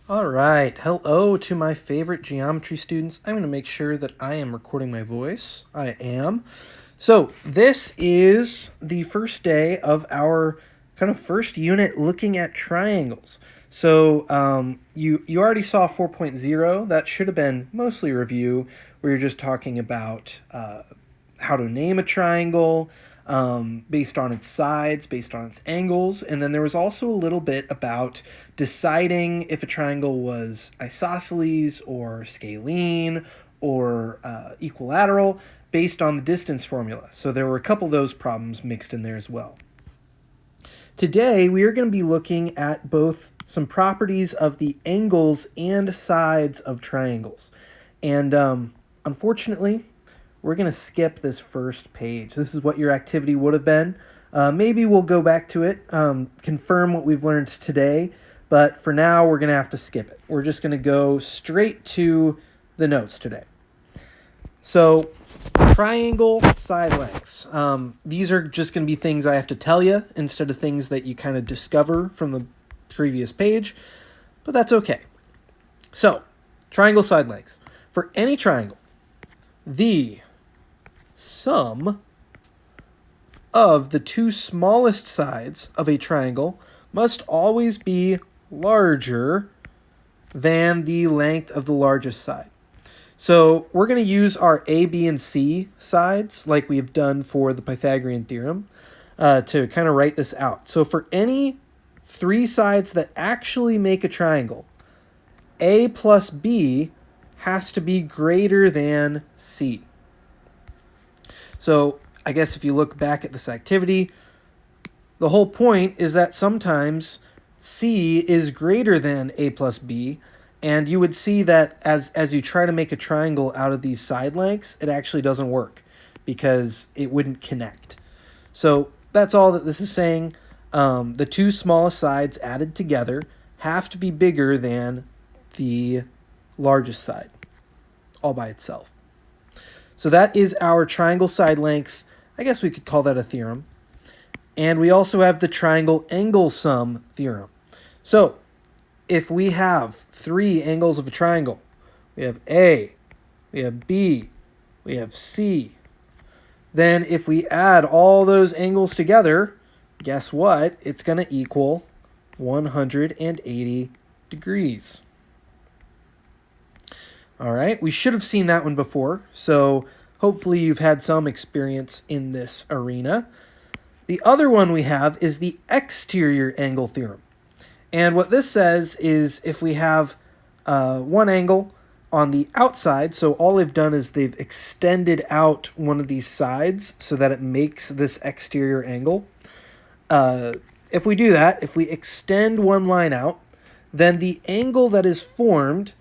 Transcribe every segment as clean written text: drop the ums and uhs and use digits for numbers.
All right. Hello to my favorite geometry students. I'm going to make sure that I am recording my voice. I am. So, this is the first day of our kind of first unit looking at triangles. So, you already saw 4.0. That should have been mostly review, where you're just talking about how to name a triangle based on its sides, based on its angles. And then there was also a little bit about deciding if a triangle was isosceles or scalene or equilateral based on the distance formula. So there were a couple of those problems mixed in there as well. Today, we are going to be looking at both some properties of the angles and sides of triangles. And unfortunately, we're going to skip this first page. This is what your activity would have been. Maybe we'll go back to it, confirm what we've learned today, but for now, we're going to have to skip it. We're just going to go straight to the notes today. So, triangle side lengths. These are just going to be things I have to tell you instead of things that you kind of discover from the previous page, but that's okay. So, triangle side lengths. For any triangle, the sum of the two smallest sides of a triangle must always be larger than the length of the largest side. So we're going to use our A, B, and C sides like we've done for the Pythagorean theorem to kind of write this out. So for any three sides that actually make a triangle, A plus B has to be greater than C. So I guess if you look back at this activity, the whole point is that sometimes C is greater than A plus B, and you would see that as you try to make a triangle out of these side lengths, it actually doesn't work because it wouldn't connect. So that's all that this is saying. The two smallest sides added together have to be bigger than the largest side all by itself. So that is our triangle side length. I guess we could call that a theorem. And we also have the triangle angle sum theorem. So if we have three angles of a triangle, we have A, we have B, we have C, then if we add all those angles together, guess what? It's going to equal 180 degrees. All right, we should have seen that one before, so hopefully you've had some experience in this arena. The other one we have is the exterior angle theorem. And what this says is if we have one angle on the outside, so all they've done is they've extended out one of these sides so that it makes this exterior angle. If we do that, if we extend one line out, then the angle that is formed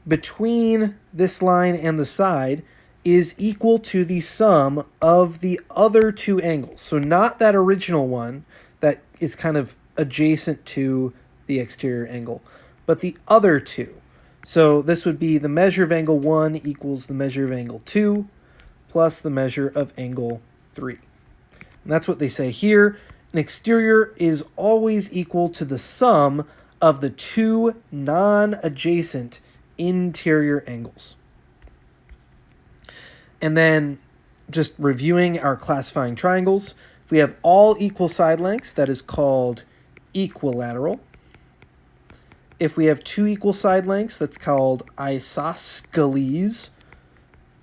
between this line and the side is equal to the sum of the other two angles. So not that original one that is kind of adjacent to the exterior angle, but the other two. So this would be the measure of angle 1 equals the measure of angle 2 plus the measure of angle 3. And that's what they say here. An exterior is always equal to the sum of the two non-adjacent interior angles. And then just reviewing our classifying triangles, if we have all equal side lengths, that is called equilateral. If we have two equal side lengths, that's called isosceles.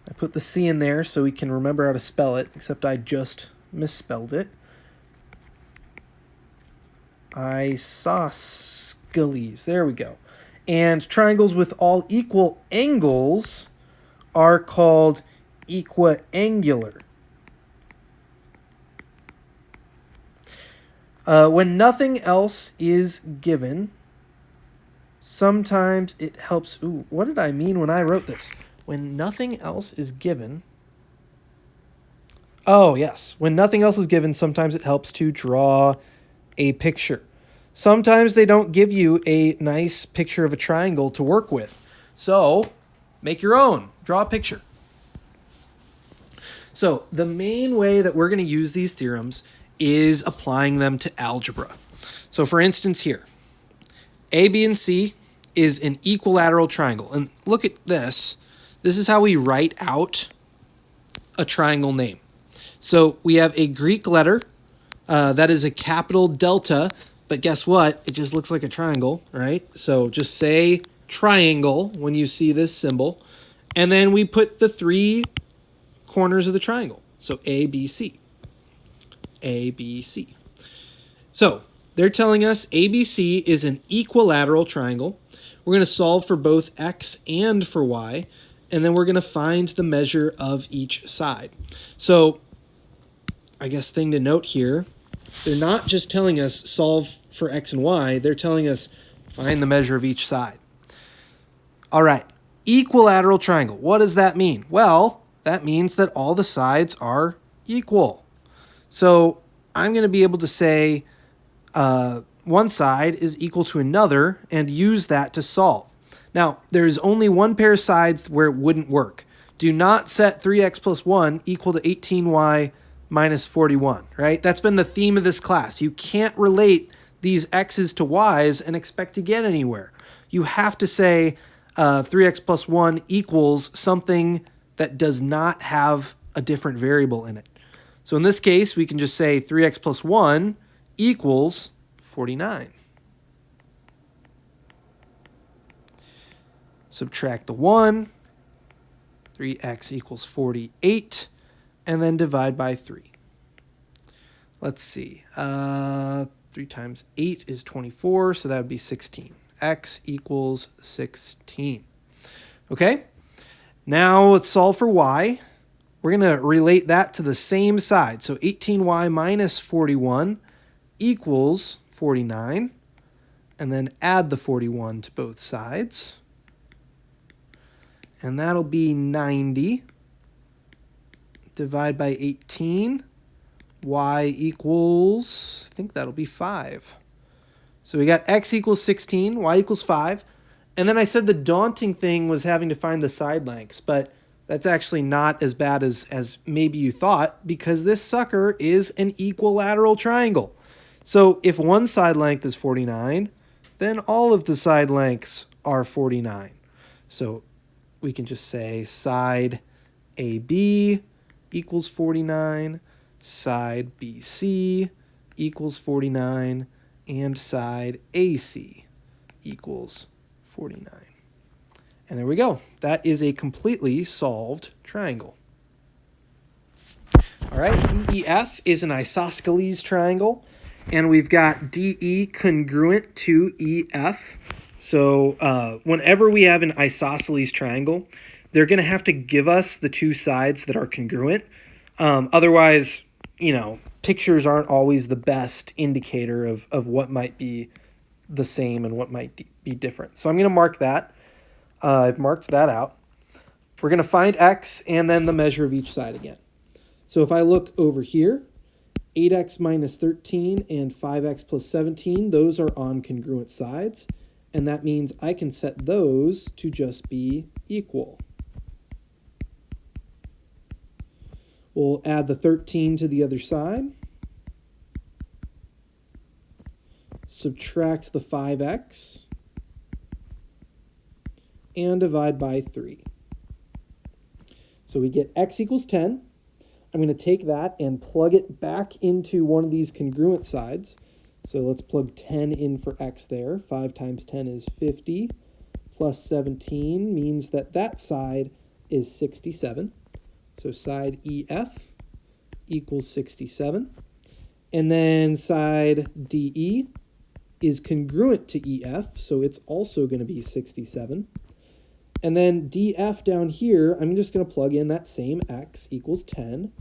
I put the C in there so we can remember how to spell it, except I just misspelled it. Isosceles. There we go. And triangles with all equal angles are called equiangular. When nothing else is given, sometimes it helps. Ooh, what did I mean when I wrote this? When nothing else is given. Oh, yes. When nothing else is given, sometimes it helps to draw a picture. Sometimes they don't give you a nice picture of a triangle to work with. So, make your own. Draw a picture. So, the main way that we're going to use these theorems is applying them to algebra. So, for instance here, A, B, and C is an equilateral triangle. And look at this. This is how we write out a triangle name. So we have a Greek letter that is a capital delta, but guess what? It just looks like a triangle, right? So just say triangle when you see this symbol. And then we put the 3 corners of the triangle. So A, B, C. A, B, C. So they're telling us ABC is an equilateral triangle. We're going to solve for both x and for y, and then we're going to find the measure of each side. So I guess thing to note here, they're not just telling us solve for x and y, they're telling us find the measure of each side. All right, equilateral triangle. What does that mean? Well, that means that all the sides are equal. So I'm going to be able to say one side is equal to another and use that to solve. Now, there's only one pair of sides where it wouldn't work. Do not set 3x plus 1 equal to 18y minus 41, right? That's been the theme of this class. You can't relate these x's to y's and expect to get anywhere. You have to say 3x plus 1 equals something that does not have a different variable in it. So in this case, we can just say 3x plus 1 equals 49. Subtract the 1, 3x equals 48, and then divide by 3. Let's see. 3 times 8 is 24, so that would be 16. X equals 16. Okay? Now let's solve for y. We're going to relate that to the same side. So 18y minus 41 equals 49. And then add the 41 to both sides. And that'll be 90. Divide by 18. Y equals, I think that'll be 5. So we got x equals 16, y equals 5. And then I said the daunting thing was having to find the side lengths, but that's actually not as bad as maybe you thought, because this sucker is an equilateral triangle. So if one side length is 49, then all of the side lengths are 49. So we can just say side AB equals 49, side BC equals 49, and side AC equals 49. And there we go. That is a completely solved triangle. All right, DEF is an isosceles triangle, and we've got DE congruent to EF. So whenever we have an isosceles triangle, they're going to have to give us the two sides that are congruent. Otherwise, pictures aren't always the best indicator of what might be the same and what might be different. So I'm going to mark that. I've marked that out. We're going to find x and then the measure of each side again. So if I look over here, 8x minus 13 and 5x plus 17, those are on congruent sides. And that means I can set those to just be equal. We'll add the 13 to the other side. Subtract the 5x. And divide by 3. So we get x equals 10. I'm going to take that and plug it back into one of these congruent sides. So let's plug 10 in for x there. 5 times 10 is 50. Plus 17 means that that side is 67. So side EF equals 67. And then side DE is congruent to EF, so it's also going to be 67. And then DF down here, I'm just going to plug in that same x equals 10.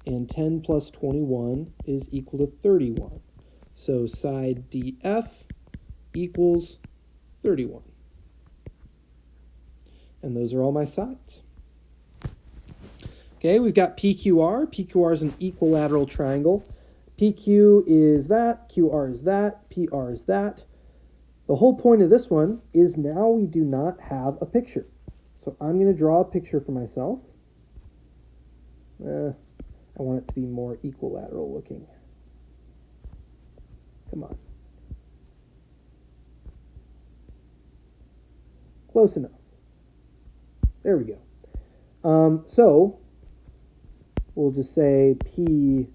And 10 plus 21 is equal to 31. So side DF equals 31. And those are all my sides. Okay, we've got PQR. PQR is an equilateral triangle. PQ is that, QR is that, PR is that. The whole point of this one is now we do not have a picture. So I'm going to draw a picture for myself. I want it to be more equilateral looking. Come on. Close enough. There we go. So we'll just say PQR.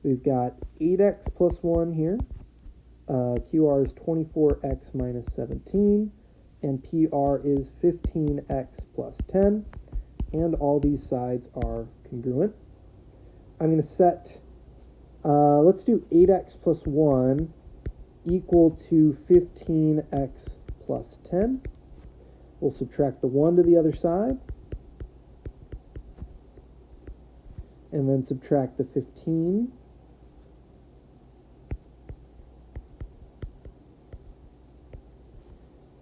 We've got 8x plus 1 here. QR is 24x minus 17. And PR is 15x plus 10. And all these sides are congruent. I'm going to set, let's do 8x plus 1 equal to 15x plus 10. We'll subtract the 1 to the other side. And then subtract the 15.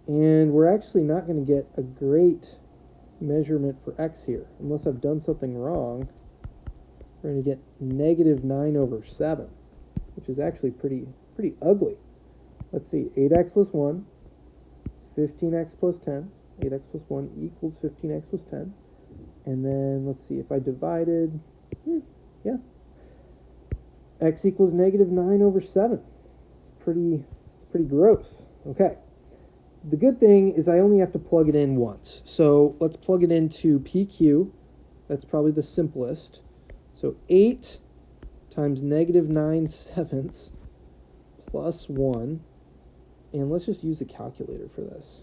And we're actually not going to get a great measurement for x here, unless I've done something wrong. We're going to get negative 9 over 7, which is actually pretty ugly. Let's see, 8x plus 1, 15x plus 10. 8x plus 1 equals 15x plus 10. And then let's see, if I divided, yeah, x equals negative 9 over 7. It's pretty gross. Okay. The good thing is I only have to plug it in once. So let's plug it into PQ. That's probably the simplest. So 8 times negative 9/7 plus 1. And let's just use the calculator for this.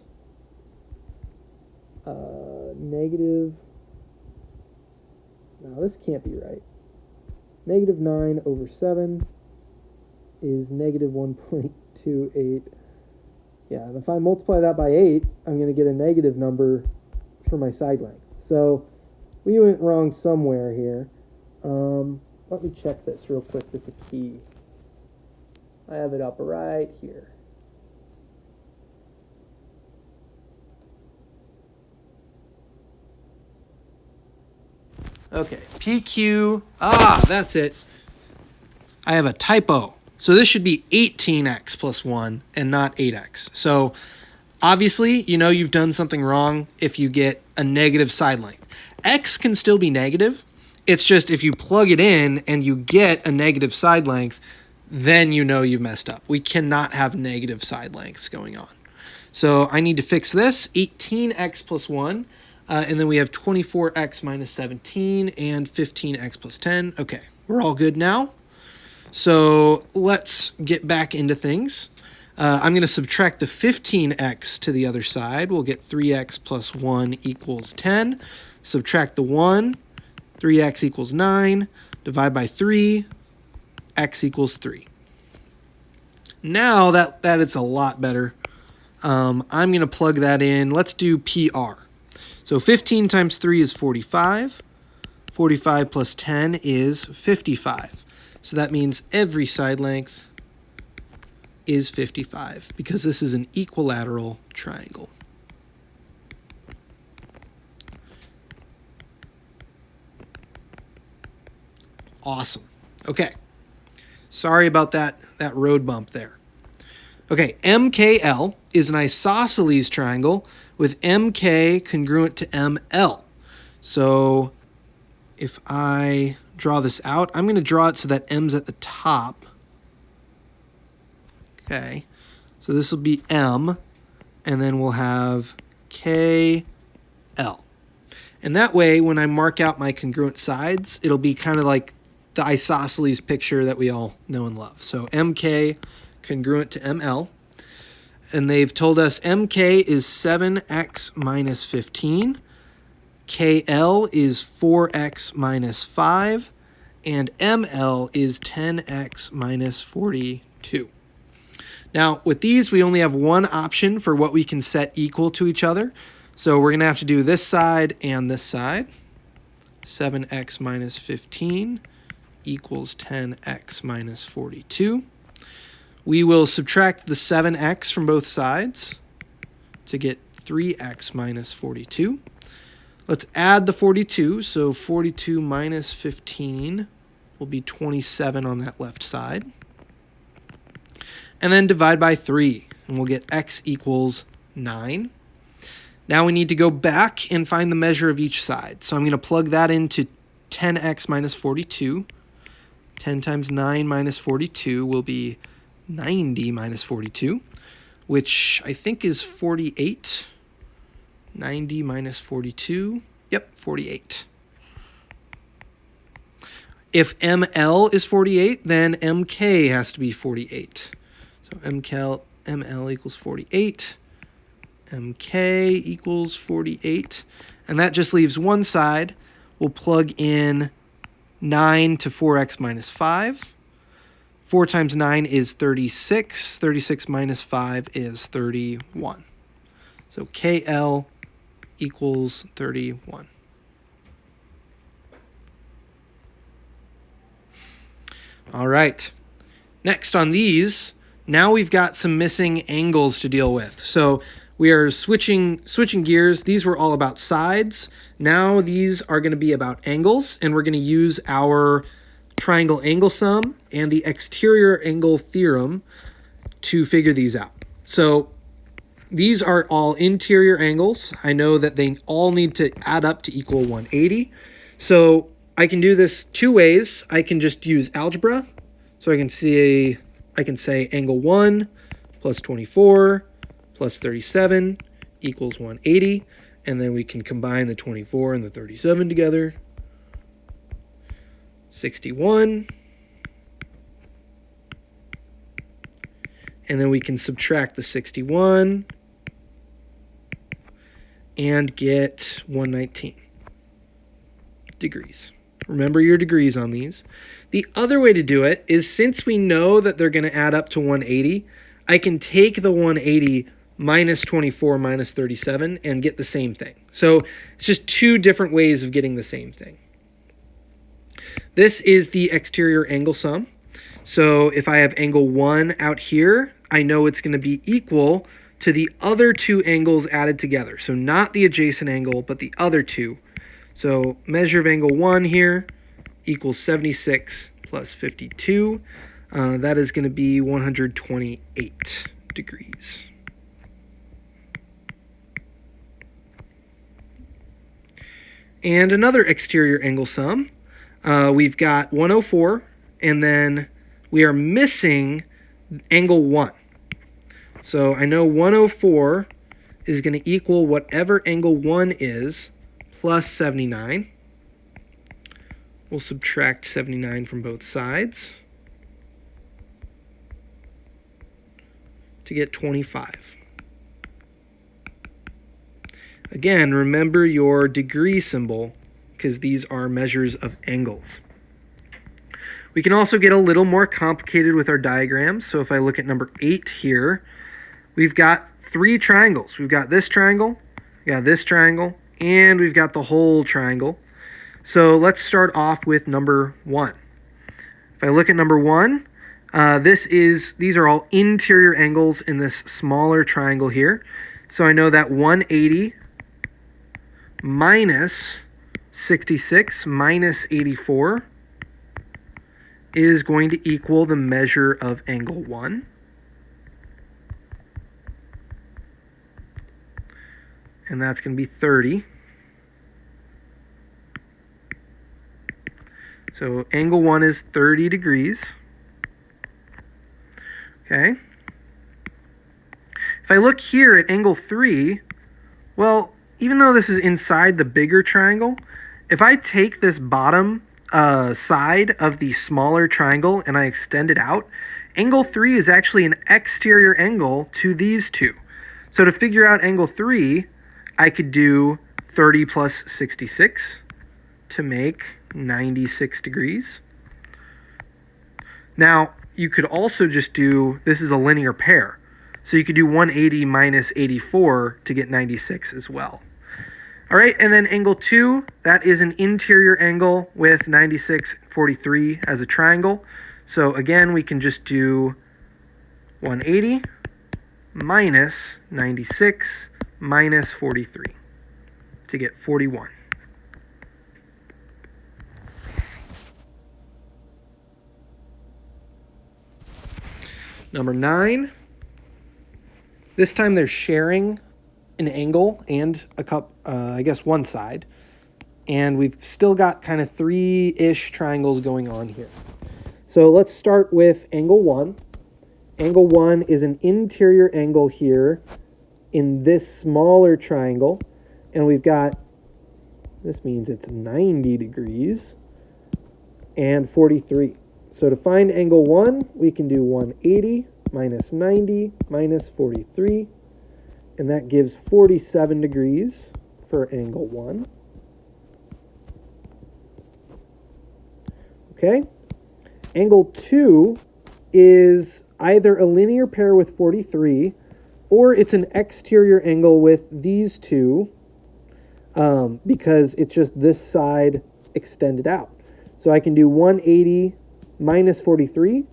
Negative... No, this can't be right. Negative 9 over 7 is negative 1.28. Yeah, and if I multiply that by 8, I'm going to get a negative number for my side length. So we went wrong somewhere here. Let me check this real quick with the key. I have it up right here. Okay, PQ, that's it. I have a typo. So this should be 18x plus 1 and not 8x. So obviously, you know you've done something wrong if you get a negative side length. X can still be negative. It's just if you plug it in and you get a negative side length, then you know you've messed up. We cannot have negative side lengths going on. So I need to fix this, 18x plus 1. And then we have 24x minus 17 and 15x plus 10. Okay, we're all good now. So let's get back into things. I'm going to subtract the 15x to the other side. We'll get 3x plus 1 equals 10. Subtract the 1, 3x equals 9. Divide by 3, x equals 3. Now that it's a lot better, I'm going to plug that in. Let's do PR. So 15 times 3 is 45. 45 plus 10 is 55. So that means every side length is 55 because this is an equilateral triangle. Awesome. Okay. Sorry about that road bump there. Okay, MKL is an isosceles triangle with MK congruent to ML. So if I draw this out, I'm going to draw it so that M's at the top. Okay, so this will be M, and then we'll have KL. And that way, when I mark out my congruent sides, it'll be kind of like the isosceles picture that we all know and love. So MK congruent to ML. And they've told us MK is 7x minus 15. KL is 4x minus 5. And ML is 10x minus 42. Now, with these, we only have one option for what we can set equal to each other. So we're going to have to do this side and this side. 7x minus 15 equals 10x minus 42. We will subtract the 7x from both sides to get 3x minus 42. Let's add the 42. So 42 minus 15 will be 27 on that left side. And then divide by 3, and we'll get x equals 9. Now we need to go back and find the measure of each side. So I'm going to plug that into 10x minus 42. 10 times 9 minus 42 will be 90 minus 42. which I think is 48. 90 minus 42. Yep, 48. If ML is 48, then MK has to be 48. So ML equals 48. MK equals 48. And that just leaves one side. We'll plug in 9 to 4x minus 5. 4 times 9 is 36. 36 minus 5 is 31. So KL equals 31. All right. Next on these, now we've got some missing angles to deal with. So we are switching gears. These were all about sides. Now these are going to be about angles, and we're going to use our triangle angle sum and the exterior angle theorem to figure these out. So these are all interior angles. I know that they all need to add up to equal 180. So I can do this two ways. I can just use algebra. So I can say angle 1 plus 24 plus 37 equals 180. And then we can combine the 24 and the 37 together. 61. And then we can subtract the 61 and get 119 degrees. Remember your degrees on these. The other way to do it is, since we know that they're going to add up to 180, I can take the 180 minus 24 minus 37 and get the same thing. So it's just two different ways of getting the same thing. This is the exterior angle sum. So if I have angle 1 out here, I know it's going to be equal to the other two angles added together. So not the adjacent angle, but the other two. So measure of angle 1 here equals 76 plus 52. That is going to be 128 degrees. And another exterior angle sum. We've got 104, and then we are missing angle 1. So I know 104 is going to equal whatever angle 1 is plus 79. We'll subtract 79 from both sides to get 25. Again, remember your degree symbol, because these are measures of angles. We can also get a little more complicated with our diagrams. So if I look at number 8 here, we've got 3 triangles. We've got this triangle, we've got this triangle, and we've got the whole triangle. So let's start off with number 1. If I look at number 1, these are all interior angles in this smaller triangle here. So I know that 180 minus 66 minus 84 is going to equal the measure of angle 1. And that's going to be 30. So angle 1 is 30 degrees. Okay. If I look here at angle 3, well, even though this is inside the bigger triangle, if I take this bottom side of the smaller triangle and I extend it out, angle 3 is actually an exterior angle to these two. So to figure out angle 3, I could do 30 plus 66 to make 96 degrees. Now, you could also just do, this is a linear pair, so you could do 180 minus 84 to get 96 as well. All right, and then angle 2, that is an interior angle with 96, 43 as a triangle. So again, we can just do 180 minus 96 minus 43 to get 41. Number 9, this time they're sharing an angle and I guess one side. And we've still got kind of 3-ish triangles going on here. So let's start with angle 1. Angle 1 is an interior angle here in this smaller triangle. And we've got, this means it's 90 degrees and 43. So to find angle 1, we can do 180 minus 90 minus 43. And that gives 47 degrees for angle 1. Okay. Angle 2 is either a linear pair with 43 or it's an exterior angle with these two because it's just this side extended out. So I can do 180 minus 43,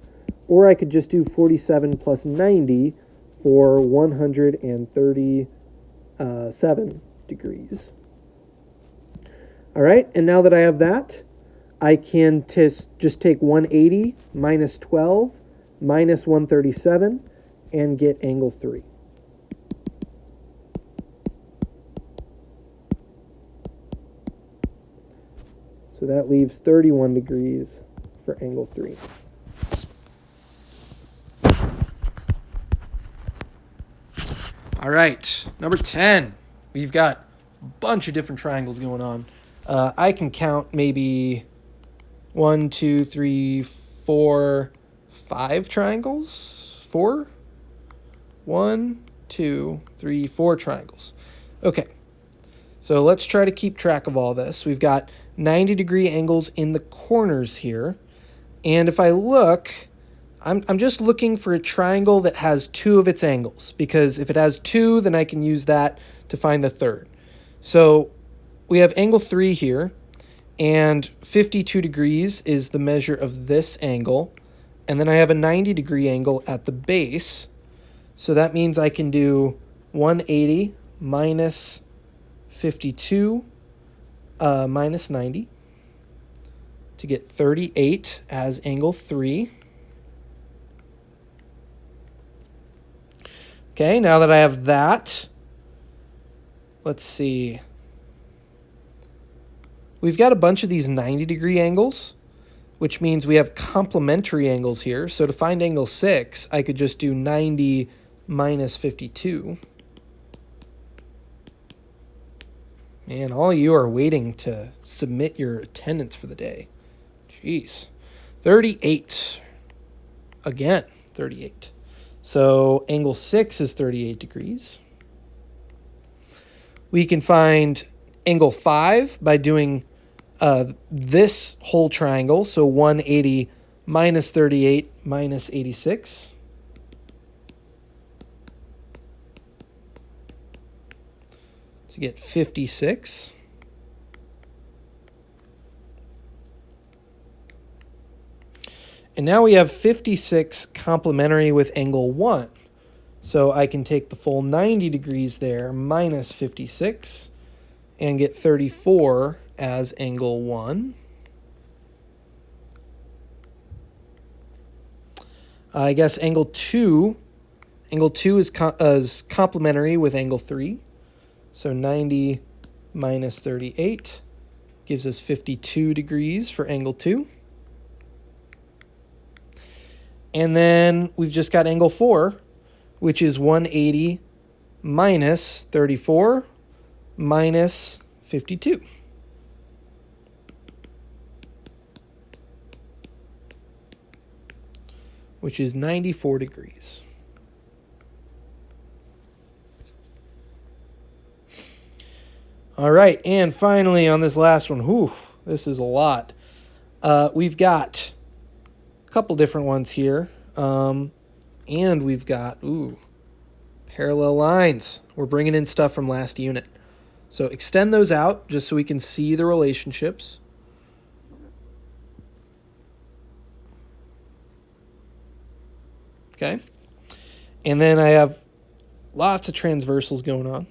or I could just do 47 plus 90 for 137 degrees. All right, and now that I have that, I can just take 180 minus 12 minus 137 and get angle 3. So that leaves 31 degrees for angle 3. All right, number 10. We've got a bunch of different triangles going on. I can count maybe 1, 2, 3, 4, 5 triangles. 4? 1, 2, 3, 4 triangles. Okay, so let's try to keep track of all this. We've got 90-degree angles in the corners here. And if I look, I'm just looking for a triangle that has 2 of its angles, because if it has 2, then I can use that to find the third. So we have angle 3 here, and 52 degrees is the measure of this angle. And then I have a 90-degree angle at the base. So that means I can do 180 minus 52 minus 90 to get 38 as angle 3. Okay, now that I have that, let's see. We've got a bunch of these 90-degree angles, which means we have complementary angles here. So to find angle 6, I could just do 90 minus 52. Man, all of you are waiting to submit your attendance for the day. Jeez. 38. Again, 38. So angle 6 is 38 degrees. We can find angle 5 by doing this whole triangle. So 180 minus 38 minus 86. To get 56. And now we have 56 complementary with angle 1. So I can take the full 90 degrees there minus 56 and get 34 as angle 1. I guess angle 2 is complementary with angle 3. So 90 minus 38 gives us 52 degrees for angle 2. And then we've just got angle 4, which is 180 minus 34 minus 52. Which is 94 degrees. All right, and finally on this last one, whew, this is a lot. We've got a couple different ones here, and we've got, parallel lines. We're bringing in stuff from last unit. So extend those out just so we can see the relationships. Okay. And then I have lots of transversals going on.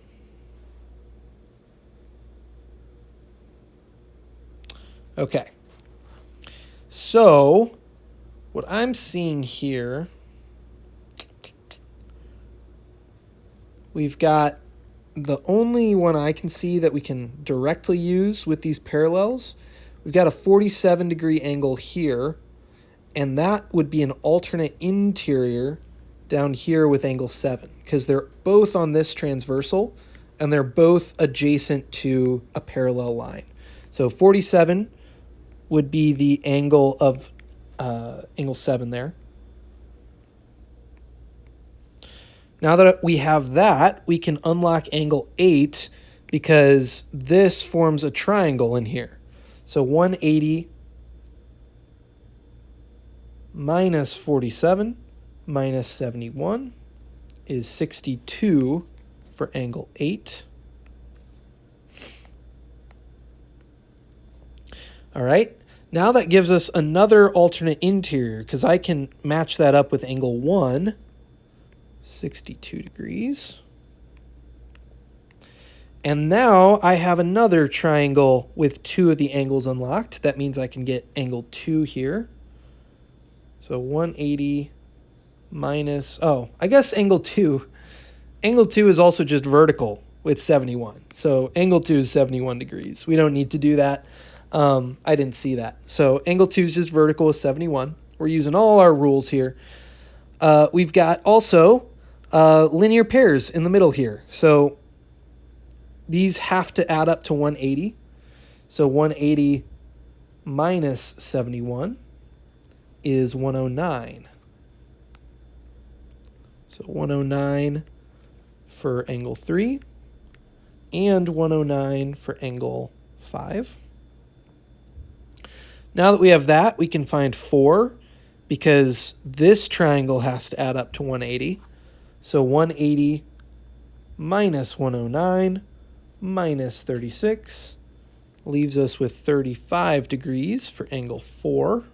Okay. So what I'm seeing here, we've got the only one I can see that we can directly use with these parallels. We've got a 47 degree angle here, and that would be an alternate interior down here with angle 7 because they're both on this transversal and they're both adjacent to a parallel line. So 47 would be the angle of angle 7 there. Now that we have that, we can unlock angle 8 because this forms a triangle in here. So 180 minus 47 minus 71 is 62 for angle 8. All right, now that gives us another alternate interior because I can match that up with angle 1, 62 degrees. And now I have another triangle with 2 of the angles unlocked. That means I can get angle 2 here. So 180 minus, I guess angle 2. Angle 2 is also just vertical with 71. So angle 2 is 71 degrees. We don't need to do that. I didn't see that. So angle 2 is just vertical with 71. We're using all our rules here. We've got also linear pairs in the middle here. So these have to add up to 180. So 180 minus 71 is 109. So 109 for angle 3 and 109 for angle 5. Now that we have that, we can find 4 because this triangle has to add up to 180. So 180 minus 109 minus 36 leaves us with 35 degrees for angle 4.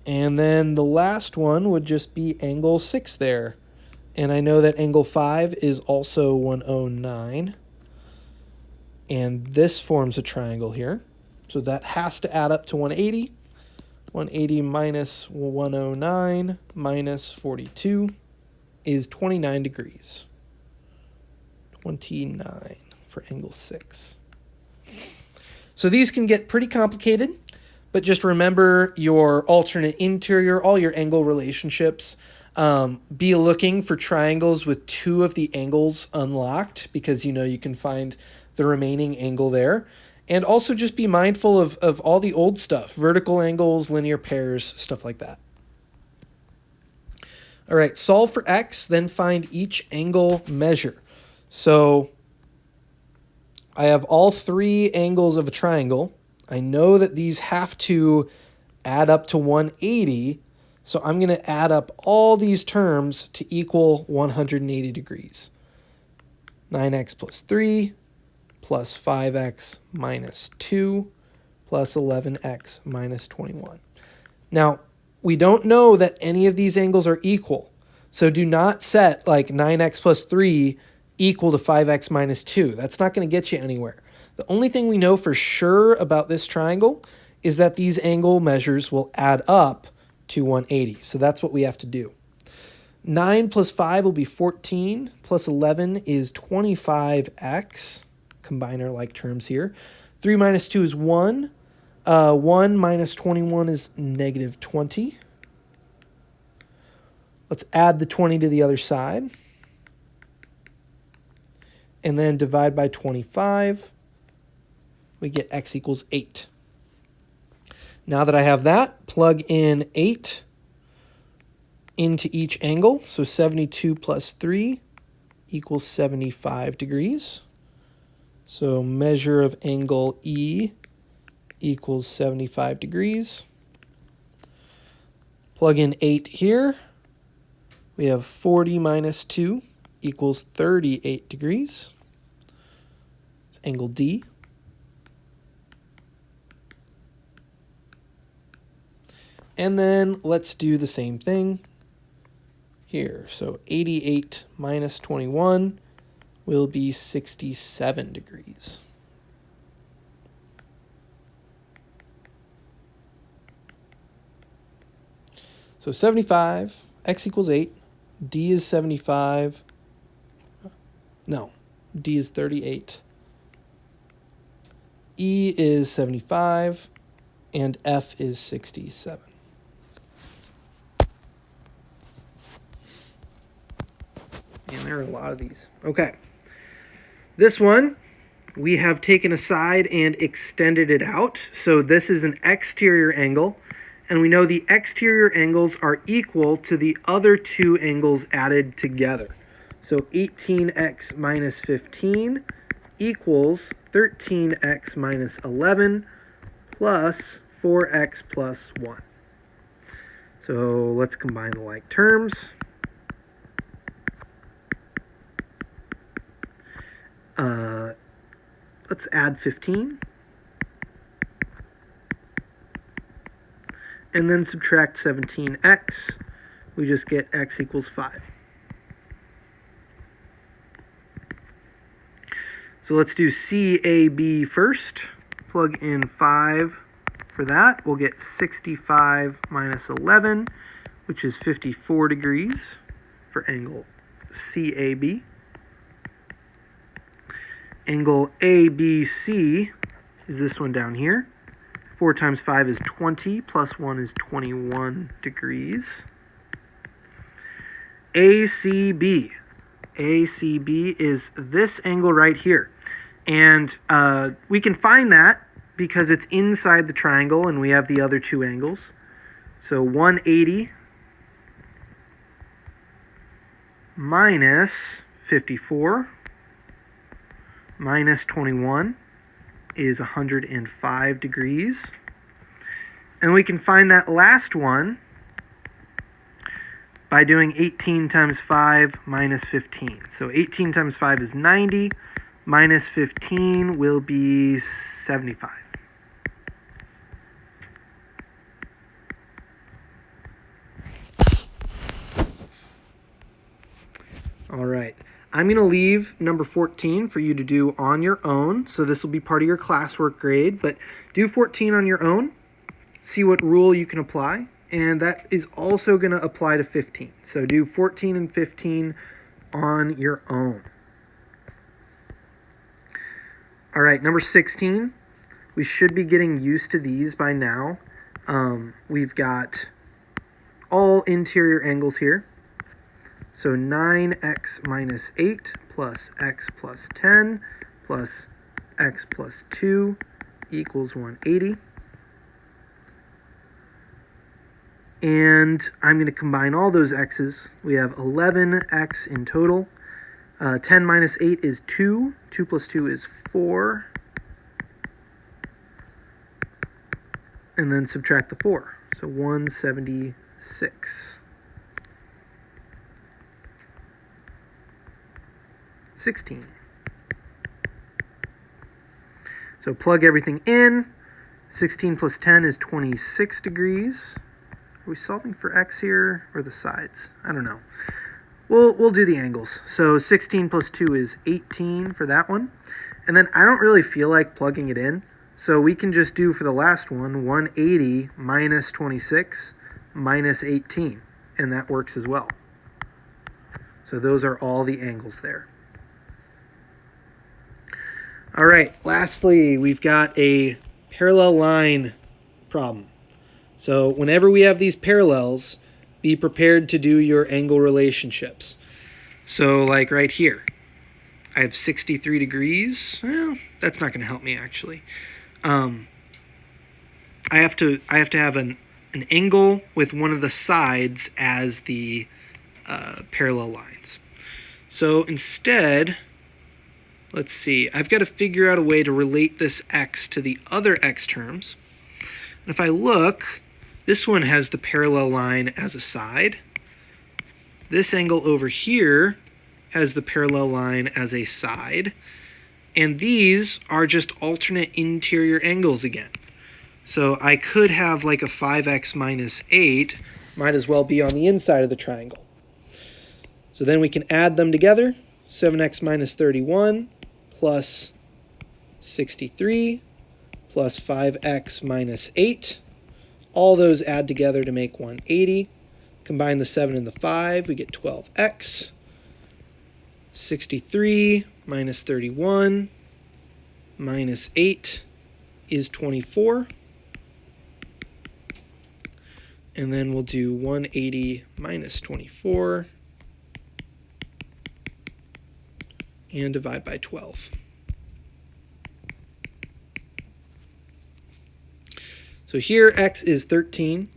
And then the last one would just be angle 6 there. And I know that angle 5 is also 109. And this forms a triangle here. So that has to add up to 180. 180 minus 109 minus 42 is 29 degrees. 29 for angle 6. So these can get pretty complicated, but just remember your alternate interior, all your angle relationships. Be looking for triangles with 2 of the angles unlocked because you can find the remaining angle there. And also just be mindful of all the old stuff, vertical angles, linear pairs, stuff like that. All right, solve for x, then find each angle measure. So I have all 3 angles of a triangle. I know that these have to add up to 180, so I'm going to add up all these terms to equal 180 degrees. 9x plus 3 plus 5x minus 2 plus 11x minus 21. Now, we don't know that any of these angles are equal, so do not set like 9x plus 3 equal to 5x minus 2. That's not going to get you anywhere. The only thing we know for sure about this triangle is that these angle measures will add up to 180. So that's what we have to do. 9 plus 5 will be 14, plus 11 is 25x. Combine our like terms here. 3 minus 2 is 1. 1 minus 21 is negative 20. Let's add the 20 to the other side. And then divide by 25. We get x equals 8. Now that I have that, plug in 8 into each angle. So 72 plus 3 equals 75 degrees. So measure of angle E equals 75 degrees. Plug in 8 here. We have 40 minus 2 equals 38 degrees. It's angle D. And then let's do the same thing here. So 88 minus 21 will be 67 degrees. So 75, x equals 8, d is 75, no, d is 38, e is 75, and f is 67. And there are a lot of these. Okay. This one, we have taken a side and extended it out. So this is an exterior angle. And we know the exterior angles are equal to the other two angles added together. So 18x minus 15 equals 13x minus 11 plus 4x plus 1. So let's combine the like terms. Let's add 15. And then subtract 17x. We just get x equals 5. So let's do CAB first. Plug in 5 for that. We'll get 65 minus 11, which is 54 degrees for angle CAB. Angle ABC is this one down here. 4 times 5 is 20, plus 1 is 21 degrees. ACB. ACB is this angle right here. And we can find that because it's inside the triangle and we have the other two angles. So 180 minus 54 minus 21 is 105 degrees. And we can find that last one by doing 18 times 5 minus 15. So 18 times 5 is 90, minus 15 will be 75. All right. I'm going to leave number 14 for you to do on your own. So this will be part of your classwork grade, but do 14 on your own. See what rule you can apply. And that is also going to apply to 15. So do 14 and 15 on your own. All right, number 16. We should be getting used to these by now. We've got all interior angles here. So 9x minus 8 plus x plus 10 plus x plus 2 equals 180. And I'm going to combine all those x's. We have 11x in total. 10 minus 8 is 2. 2 plus 2 is 4. And then subtract the 4. So 176. 16. So plug everything in. 16 plus 10 is 26 degrees. Are we solving for x here or the sides? I don't know. We'll do the angles. So 16 plus 2 is 18 for that one. And then I don't really feel like plugging it in. So we can just do for the last one, 180 minus 26 minus 18. And that works as well. So those are all the angles there. All right, lastly, we've got a parallel line problem. So whenever we have these parallels, be prepared to do your angle relationships. So like right here, I have 63 degrees. Well, that's not going to help me actually. I have to have an angle with one of the sides as the parallel lines. So instead, let's see, I've got to figure out a way to relate this x to the other x terms. And if I look, this one has the parallel line as a side. This angle over here has the parallel line as a side. And these are just alternate interior angles again. So I could have like a 5x minus 8, might as well be on the inside of the triangle. So then we can add them together. 7x minus 31 plus 63 plus 5x minus 8. All those add together to make 180. Combine the 7 and the 5, we get 12x. 63 minus 31 minus 8 is 24. And then we'll do 180 minus 24 and divide by 12. So here x is 13.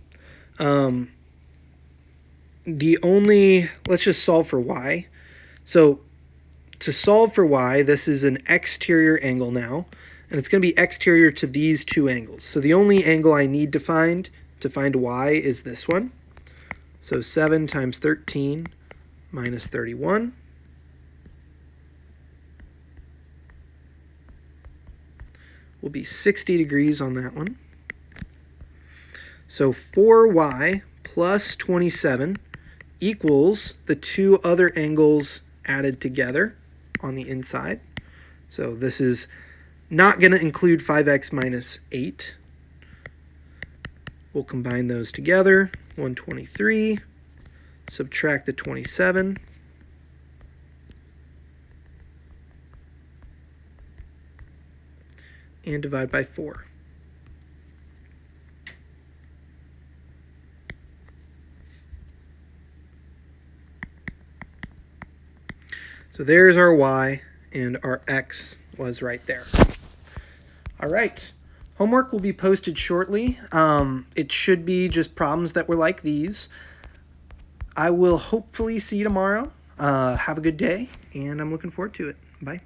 Let's just solve for y. So to solve for y, this is an exterior angle now, and it's going to be exterior to these two angles. So the only angle I need to find y is this one. So 7 times 13 minus 31. Will be 60 degrees on that one. So 4y plus 27 equals the two other angles added together on the inside. So this is not going to include 5x minus 8. We'll combine those together. 123, subtract the 27. And divide by 4. So there's our y, and our x was right there. All right. Homework will be posted shortly. It should be just problems that were like these. I will hopefully see you tomorrow. Have a good day, and I'm looking forward to it. Bye.